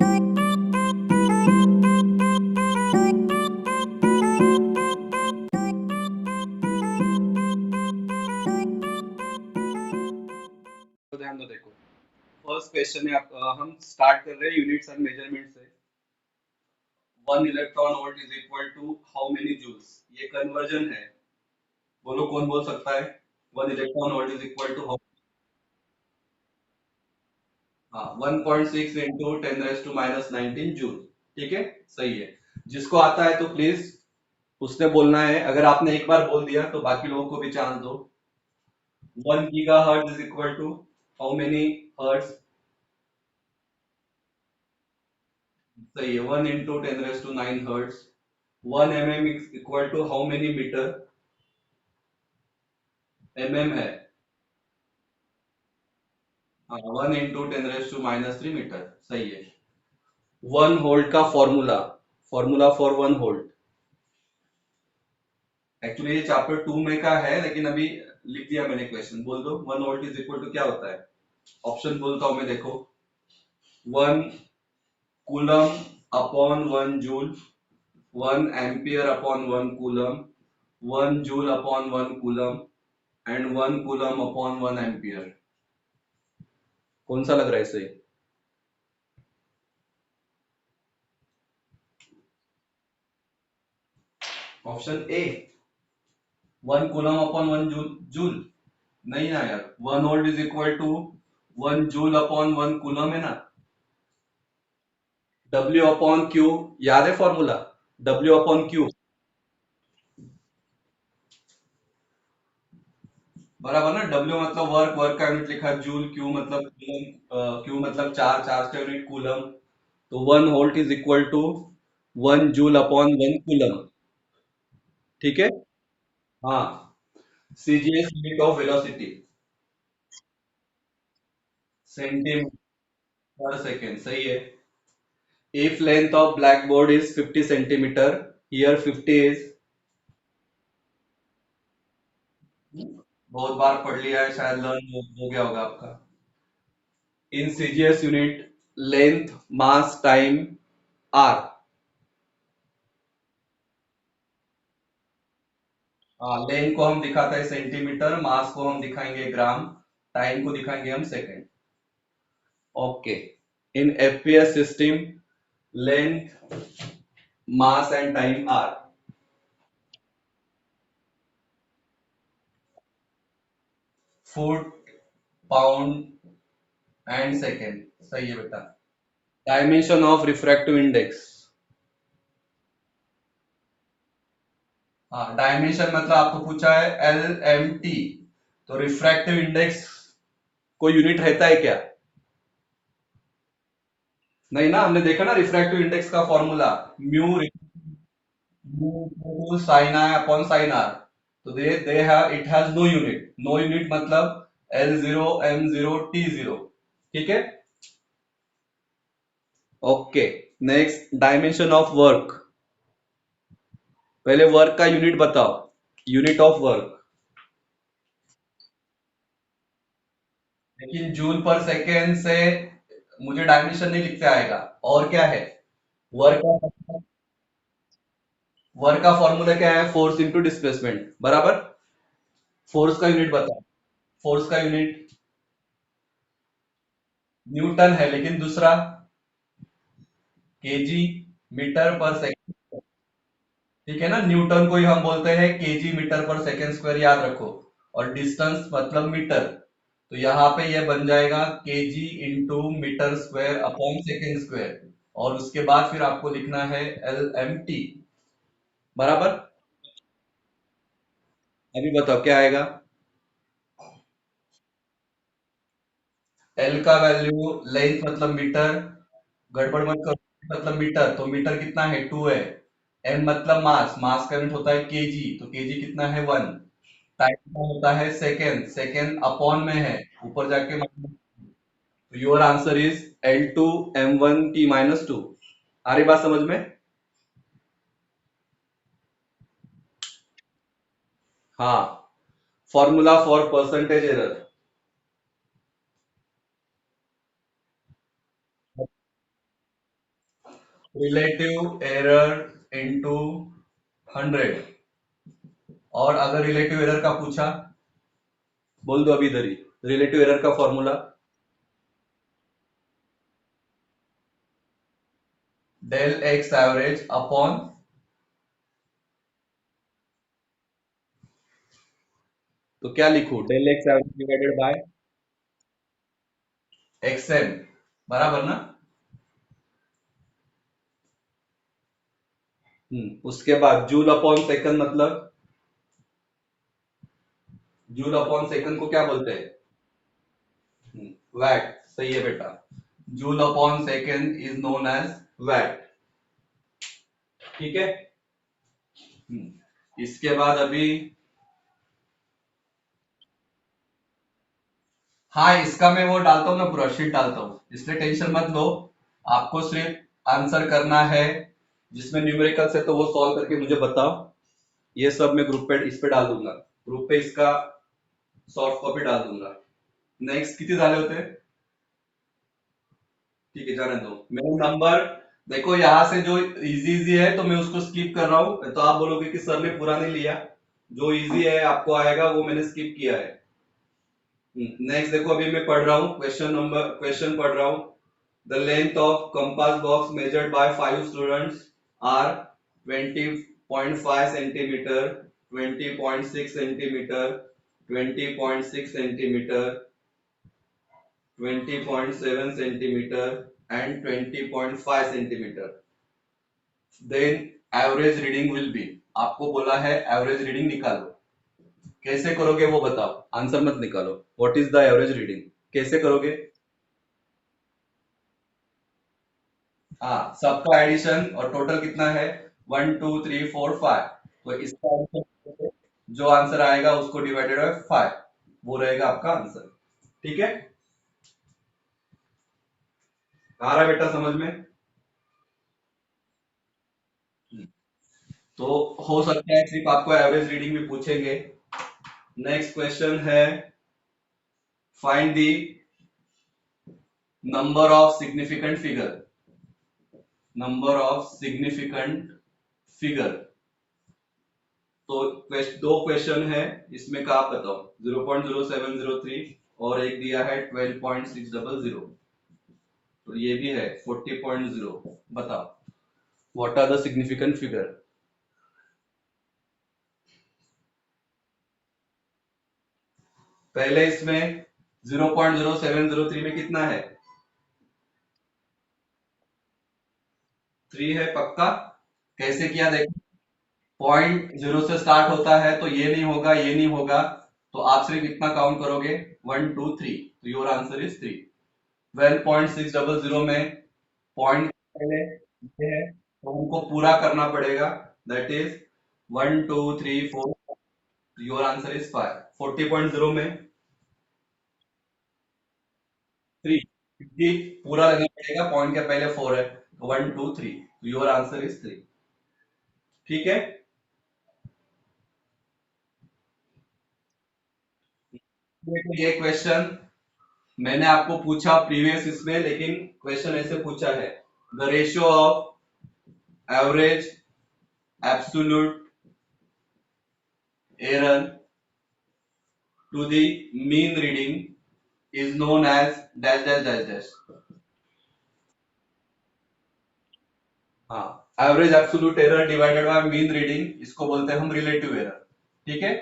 तो ध्यान दो, देखो फर्स्ट क्वेश्चन है हम स्टार्ट कर रहे हैं यूनिट्स एंड मेजरमेंट से। 1 electron volt is equal to how many joules, ये कन्वर्जन है। बोलो कौन बोल सकता है? 1 electron volt is equal to how? हाँ, 1.6 इंटू 10⁻⁻19 जूल। ठीक है, सही है। जिसको आता है तो प्लीज उसने बोलना है। अगर आपने एक बार बोल दिया तो बाकी लोगों को भी चांस दो। 1 GHz is equal to how many hertz? सही है, 1 into 10⁻⁹ hertz. 1 mm is equal to how many metre? है। हाँ, 1 इंटू 10⁻³ मीटर, सही है। 1 वोल्ट का formula, formula for 1 volt. Actually ये चैप्टर 2 में का है, लेकिन अभी लिख दिया मैंने क्वेश्चन। बोल दो 1 वोल्ट इज इक्वल टू क्या होता है? ऑप्शन बोलता हूं मैं, देखो। 1 coulomb upon 1 joule, 1 ampere upon 1 coulomb, 1 joule upon 1 coulomb and 1 coulomb upon 1 ampere. कौन सा लग रहा है इससे? Option A, 1 coulomb upon 1 joule. नहीं ना यार, 1 volt is equal to 1 joule upon 1 coulomb है ना। W/Q, याद है फॉर्मूला? W/Q, बराबर ना। W मतलब वर्क, वर्क का यूनिट लिखा। जूल, Q मतलब कूलम, Q मतलब चार्ज, चार्ज का यूनिट कूलम। तो 1 volt is equal to 1 joule upon 1 coulomb. ठीक है। हाँ, CGS unit of velocity, centimetre per second, सही है। If length of blackboard is 50 centimeter, here 50 is, बहुत बार पढ़ लिया है, शायद लर्न हो गया होगा आपका। In CGS unit, length, mass, time, are. Length को हम दिखाते हैं सेंटीमीटर, मास को हम दिखाएंगे ग्राम, टाइम को दिखाएंगे हम second. Okay. In FPS system, length, mass and time are foot, pound and second, सही है बेटा। Dimension of refractive index. हाँ, डायमेंशन मतलब आपको पूछा है LMT, तो रिफ्रैक्टिव इंडेक्स कोई यूनिट रहता है क्या? नहीं ना, हमने देखा ना रिफ्रैक्टिव इंडेक्स का formula. Mu, mu sine i upon sine r. तो they have, it has no unit. No unit मतलब L0 M0 T0। ठीक है। Okay. Next, dimension of work. पहले वर्क का यूनिट बताओ, यूनिट ऑफ वर्क। लेकिन joule पर सेकेंड से मुझे डायमेंशन नहीं लिखते आएगा। और क्या है? वर्क का, वर्क का फॉर्मूला क्या है? फोर्स इंटू डिस्प्लेसमेंट, बराबर। फोर्स का यूनिट बताओ। फोर्स का यूनिट न्यूटन है, लेकिन दूसरा केजी मीटर पर सेकेंड। ठीक है ना, न्यूटन को ही हम बोलते हैं KG metre per second square, याद रखो। और डिस्टेंस मतलब मीटर, तो यहाँ पे ये बन जाएगा KG into metre square upon second square. और उसके बाद फिर आपको लिखना है LMT, बराबर। अभी बताओ क्या आएगा? एल का वैल्यू, लेंथ मतलब मीटर, गड़बड़ मत करो, मतलब मीटर, तो मीटर कितना है? 2 है। एम मतलब मास, मास का यूनिट होता है केजी, तो केजी कितना है? 1। टाइम का होता है सेकेंड, सेकेंड अपॉन में है, ऊपर जाके मतलब। तो your answer is L2 M1 T-2। आ रही बात समझ में? हाँ, formula for percentage error. Relative error into 100। और अगर रिलेटिव एरर का पूछा, बोल दो अभी इधर ही, रिलेटिव एरर का formula del X average upon, तो क्या लिखूं, del X average divided by XM, बराबर ना। उसके बाद जूल अपॉन सेकंड, मतलब जूल अपॉन सेकंड को क्या बोलते हैं, वैट। सही है बेटा, joule upon second is known as watt. ठीक है। इसके बाद अभी, हाँ इसका मैं वो डालता हूँ ना, पूरा शीट डालता हूँ, इसलिए टेंशन मत लो। आपको सिर्फ आंसर करना है, जिसमें न्यूमेरिकल्स है तो वो सॉल्व करके मुझे बताओ। ये सब मैं ग्रुप पे इस पे डाल दूंगा, ग्रुप पे इसका सॉफ्ट कॉपी डाल दूंगा। नेक्स्ट कितने डाले होते हैं, ठीक है जाने दो। मेरा नंबर देखो, यहाँ से जो इजी इजी है तो मैं उसको स्किप कर रहा हूँ, तो आप बोलोगे कि सर ने पूरा नहीं लिया। जो इजी है आपको आएगा वो मैंने स्किप किया है। नेक्स्ट देखो, अभी मैं पढ़ रहा हूँ क्वेश्चन पढ़ रहा हूँ। The length of compass box measured by 5 students are 20.5 centimetre, 20.6 centimetre, 20.6 centimetre, 20.7 centimetre and 20.5 centimetre. Then average reading will be, आपको बोला है एवरेज रीडिंग निकालो। कैसे करोगे वो बताओ, आंसर मत निकालो। What is the average reading, कैसे करोगे। हाँ, सबका एडिशन और टोटल कितना है, 1 2 3 4 5। तो इसका आंसर, जो आंसर आएगा उसको डिवाइडेड बाय 5, वो रहेगा आपका आंसर। ठीक है, आ रहा है बेटा समझ में। तो हो सकता है सिर्फ आपको एवरेज रीडिंग भी पूछेंगे। नेक्स्ट क्वेश्चन है, find the number of significant figure, number of significant figure. तो दो क्वेश्चन है इसमें का, आप बताओ। 0.0703 और एक दिया है 12.600, तो ये भी है 40.0। बताओ what are the significant figure. पहले इसमें 0.0703 में कितना है, 3 है पक्का। कैसे किया देखो, 0.0 से स्टार्ट होता है तो ये नहीं होगा, ये नहीं होगा, तो आप सिर्फ इतना काउंट करोगे, 1 2 3, तो योर आंसर इज 3। 12.600 में पॉइंट पहले ये है, तो उनको पूरा करना पड़ेगा, that is 1 2 3 4, your answer is 5। 40.0 में 3, क्योंकि पूरा लेना पड़ेगा, पॉइंट के पहले 4 है, 1 2 3, योर आंसर इज 3। ठीक है। देखो ये क्वेश्चन मैंने आपको पूछा प्रीवियस इसमें, लेकिन क्वेश्चन ऐसे पूछा है, the ratio of average absolute error to the mean reading is known as dash dash dash dash. हाँ, average absolute error divided by mean reading, इसको बोलते हैं हम रिलेटिव एरर। ठीक है,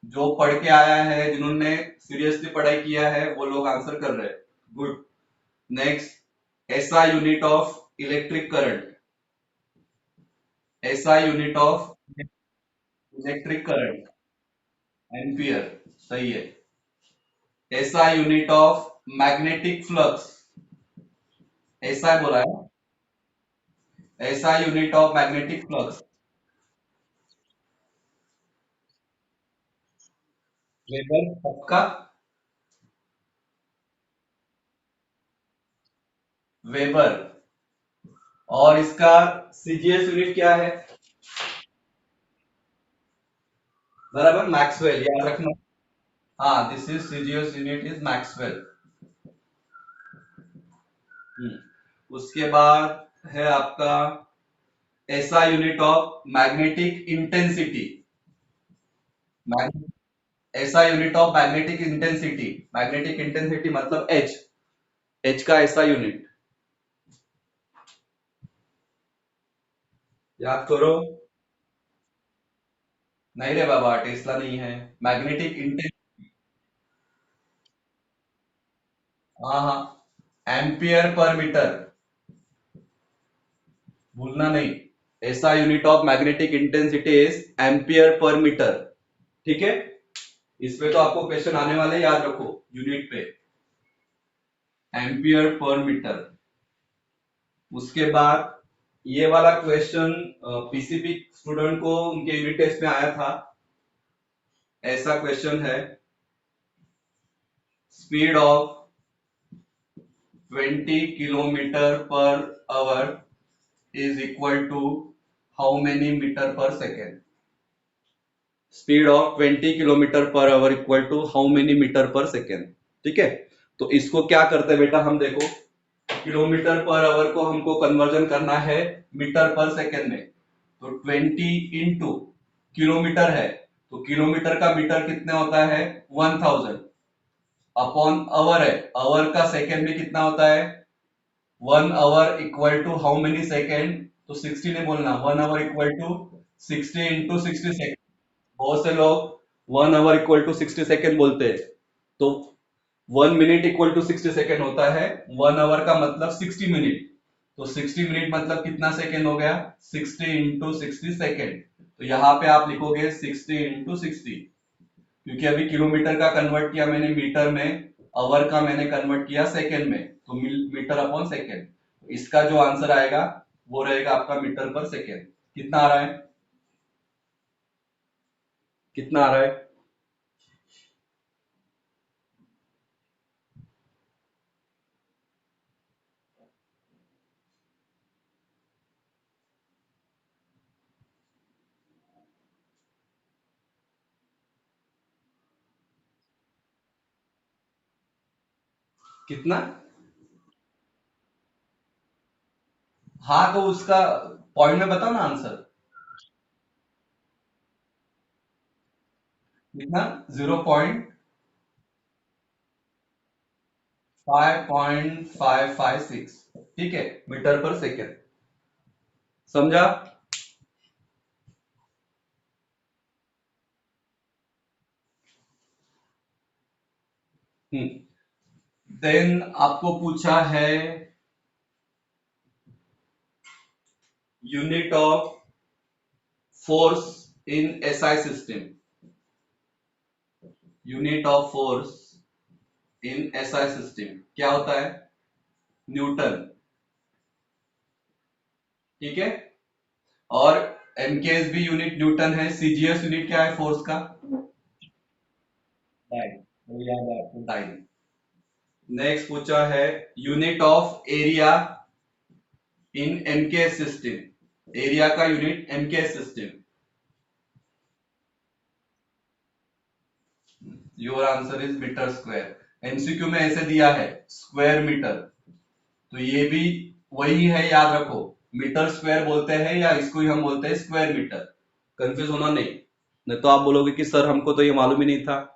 जो पढ़ के आया है, जिन्होंने सीरियसली पढ़ाई किया है, वो लोग आंसर कर रहे हैं, good. Next, SI unit of electric current, SI unit of electric current, ampere. सही है। SI unit of magnetic flux, SI बोला है, SI unit of magnetic flux, weber पक्का, वेबर। और इसका सीजीएस यूनिट क्या है, बराबर मैक्सवेल, याद रखना। हाँ, this is CGS unit is Maxwell. उसके बाद है आपका SI unit of magnetic intensity. SI unit of magnetic intensity. Magnetic intensity मतलब एच, एच का एसआई यूनिट याद करो। नहीं रे बाबा, टेस्ला नहीं है। Magnetic intensity. हाँ हाँ, एम्पियर पर मीटर, भूलना नहीं। SI unit of magnetic intensity is ampere per metre. ठीक है, इस पे तो आपको क्वेश्चन आने वाले, याद रखो यूनिट पे, एम्पियर पर मीटर। उसके बाद ये वाला क्वेश्चन पीसीबी स्टूडेंट को उनके यूनिट टेस्ट में आया था। ऐसा क्वेश्चन है, speed of 20 kilometre per hour is equal to how many metre per second. Speed of 20 kilometre per hour equal to how many metre per second. ठीक है, तो इसको क्या करते हैं बेटा, हम देखो, किलोमीटर पर आवर को हमको कन्वर्जन करना है मीटर पर सेकेंड में। तो 20 इंटू किलोमीटर है, तो किलोमीटर का मीटर कितने होता है 1000, अपॉन आवर है, आवर का सेकेंड में कितना होता है 1 hour equal to how many second. तो 60 नहीं बोलना, 1 आवर इक्वल टू 60 इंटू 60। बहुत से लोग 1 आवर इक्वल टू 60 सेकेंड बोलते हैं। तो 1 मिनट इक्वल टू 60 सेकेंड होता है, 1 आवर का मतलब 60 मिनट। तो 60 मिनट मतलब कितना सेकेंड हो गया, 60 इंटू 60 सेकेंड। तो यहाँ पे आप लिखोगे 60 इंटू 60, क्योंकि अभी किलोमीटर का कन्वर्ट किया मैंने मीटर में, आवर का मैंने कन्वर्ट किया सेकेंड में, तो मीटर अपॉन सेकेंड। इसका जो आंसर आएगा वो रहेगा आपका मीटर पर सेकेंड। कितना आ रहा है, कितना आ रहा है? कितना? हाँ, तो उसका पॉइंट में बताओ ना आंसर। कितना? 0.5556, ठीक है, मीटर पर सेकेंड। समझा? देन आपको पूछा है unit of force in SI system. Unit of force in SI system क्या होता है, न्यूटन। ठीक है, और एमकेएस भी यूनिट न्यूटन है। सीजीएस यूनिट क्या है फोर्स का, डाइन, वो याद है आपको, डाइन। नेक्स्ट पूछा है unit of area in MKS system. Area का unit MKS system. Your answer is metre square. MCQ में ऐसे दिया है स्क्वायर मीटर, तो ये भी वही है, याद रखो। मीटर स्क्वायर बोलते हैं या इसको ही हम बोलते हैं स्क्वायर मीटर। कंफ्यूज होना नहीं, नहीं तो आप बोलोगे कि सर हमको तो ये मालूम ही नहीं था।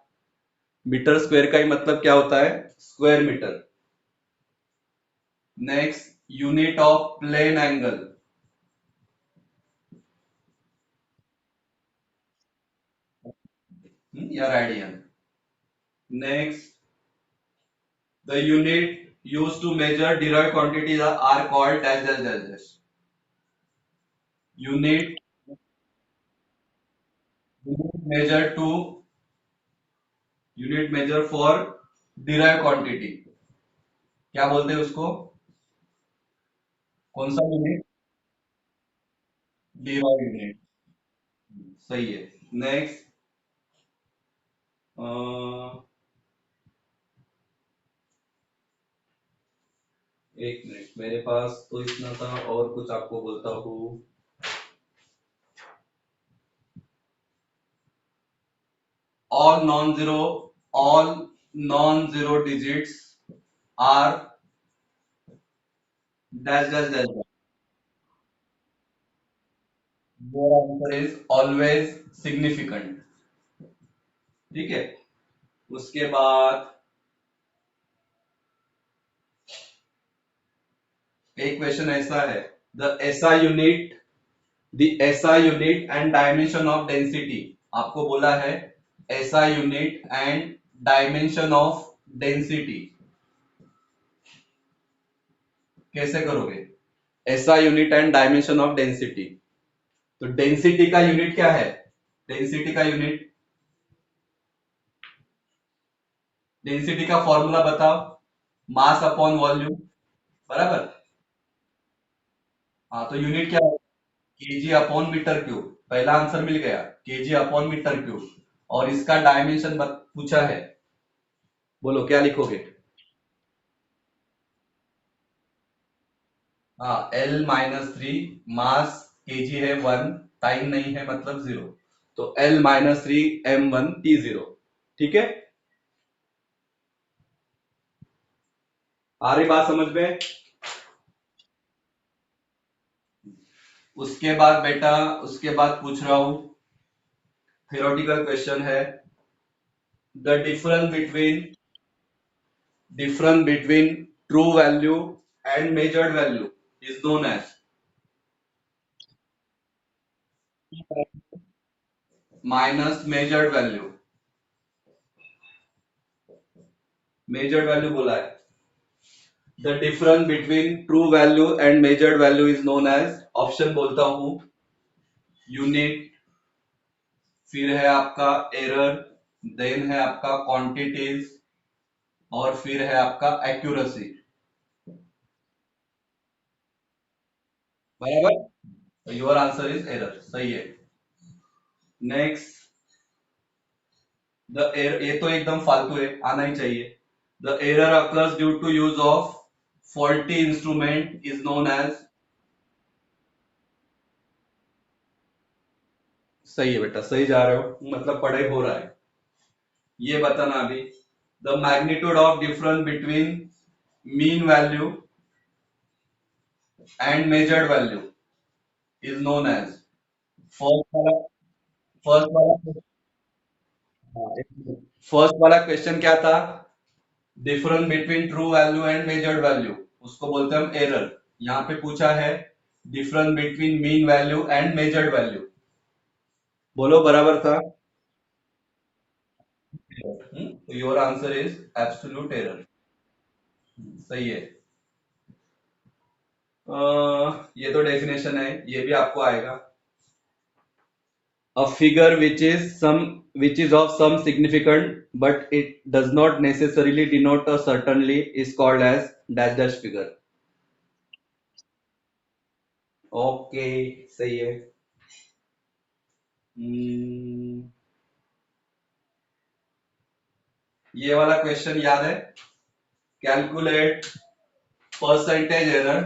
मीटर स्क्वायर का ही मतलब क्या होता है, square metre. Next, unit of plane angle. या radian. Next, the unit used to measure derived quantities are called dash dash dash dash। unit measure to unit measure for derived quantity, क्या बोलते हैं उसको, कौन सा यूनिट, derived यूनिट। सही है। Next, एक मिनट, मेरे पास तो इतना था, और कुछ आपको बोलता हूँ। all non-zero all non-zero digits are dash dash dash dash। Your answer is always significant. ठीक है। उसके बाद एक क्वेश्चन ऐसा है, the SI unit the SI unit and dimension of density. आपको बोला है SI unit and dimension of density, कैसे करोगे? SI unit and dimension of density. तो डेंसिटी का यूनिट क्या है? डेंसिटी का यूनिट, डेंसिटी का फॉर्मूला बताओ, मास अपॉन वॉल्यूम, बराबर। हाँ, तो यूनिट क्या है? KG upon metre cube. पहला आंसर मिल गया, केजी अपॉन मीटर क्यूब। और इसका डायमेंशन पूछा है, बोलो क्या लिखोगे? हाँ, L-3, मास केजी है 1, टाइम नहीं है मतलब 0, तो L-3 M1 T0। ठीक है, आ रही बात समझ में? उसके बाद बेटा, उसके बाद पूछ रहा हूं, थ्योरेटिकल क्वेश्चन है, the difference between true value and measured value is known as. Minus measured value, measured value बोला है। The difference between true value and measured value is known as, option बोलता हूं, यूनिट, फिर है आपका error, then है आपका quantities, और फिर है आपका एक्यूरेसी। बराबर, योर आंसर इज एरर, सही है। नेक्स्ट, ये तो एकदम फालतू है, आना ही चाहिए। The error occurs due to use of faulty instrument is known as. सही है बेटा, सही जा रहे हो, मतलब पढ़ाई हो रहा है। ये बताना अभी, the magnitude of difference between mean value and measured value is known as. First वाला फर्स्ट वाला फर्स्ट वाला क्वेश्चन क्या था? Difference between true value and measured value, उसको बोलते हैं हम एरर। यहाँ पे पूछा है difference between mean value and measured value, बोलो बराबर था? Your answer is absolute error, सही है। ये तो डेफिनेशन है, ये भी आपको आएगा। A figure which is of some significance but it does not necessarily denote a certainly is called as dash dash figure। Okay, सही है। Hmm, ये वाला क्वेश्चन याद है? Calculate percentage error,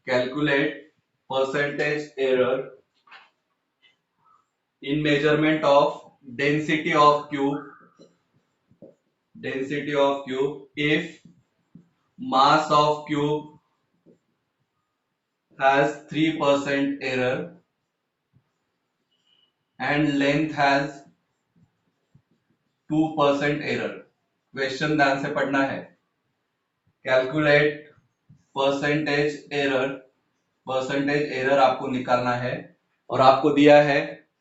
calculate percentage error in measurement of density of cube if mass of cube has 3% error and length has 2% error। Question ध्यान से पढ़ना है, कैलकुलेट परसेंटेज एरर आपको निकालना है, और आपको दिया है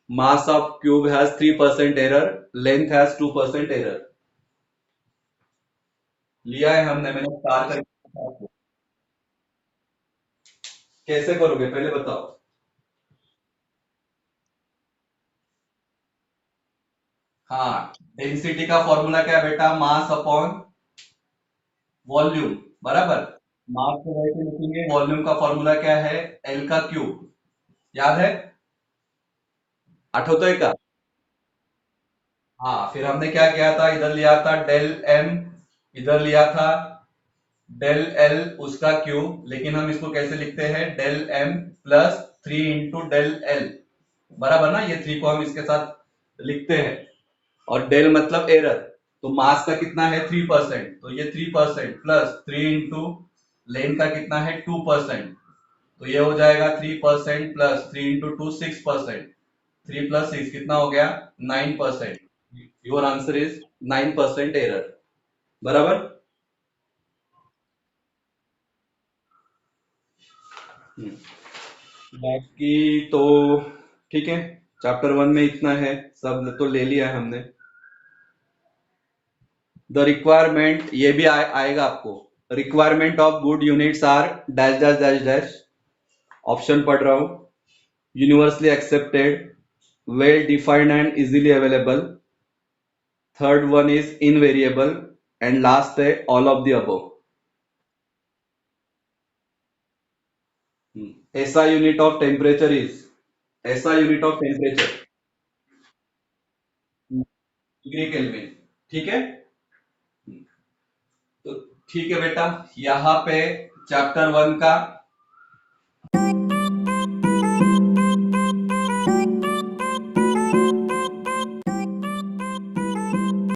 mass of cube has 3% error, length has 2% error. लिया है हमने, मैंने स्टार करके। कैसे करोगे पहले बताओ? हाँ, डेंसिटी का फॉर्मूला क्या है बेटा? मास अपॉन वॉल्यूम, बराबर। मास को वैसे लिखेंगे, वॉल्यूम का फॉर्मूला क्या है? एल का क्यूब, याद है? आठवतोय का? हाँ, फिर हमने क्या किया था, इधर लिया था डेल एम, इधर लिया था डेल एल उसका क्यूब, लेकिन हम इसको कैसे लिखते हैं? Del M plus 3 × del L, बराबर ना? ये 3 को हम इसके साथ लिखते हैं, और डेल मतलब एरर, तो मास का कितना है? 3%, तो ये 3% प्लस 3 इंटू लेंथ का कितना है? 2%, तो ये हो जाएगा 3% प्लस 3 into 2 6%। 3 + 6 कितना हो गया? 9%। Your answer is 9% error. बराबर। हम्म, बाकी तो ठीक है। चैप्टर 1 में इतना है, सब तो ले लिया है हमने। द रिक्वायरमेंट ये भी आएगा आपको। Requirement of good units are dash dash dash dash. Option पढ़ रहा हूं। Universally accepted, well defined and easily available, third one is invariable, and last है ऑल ऑफ द अबव। ऐसा यूनिट ऑफ टेम्परेचर इज, ऐसा unit of temperature degree kelvin. ठीक है। तो ठीक है बेटा, यहाँ पे चैप्टर 1 का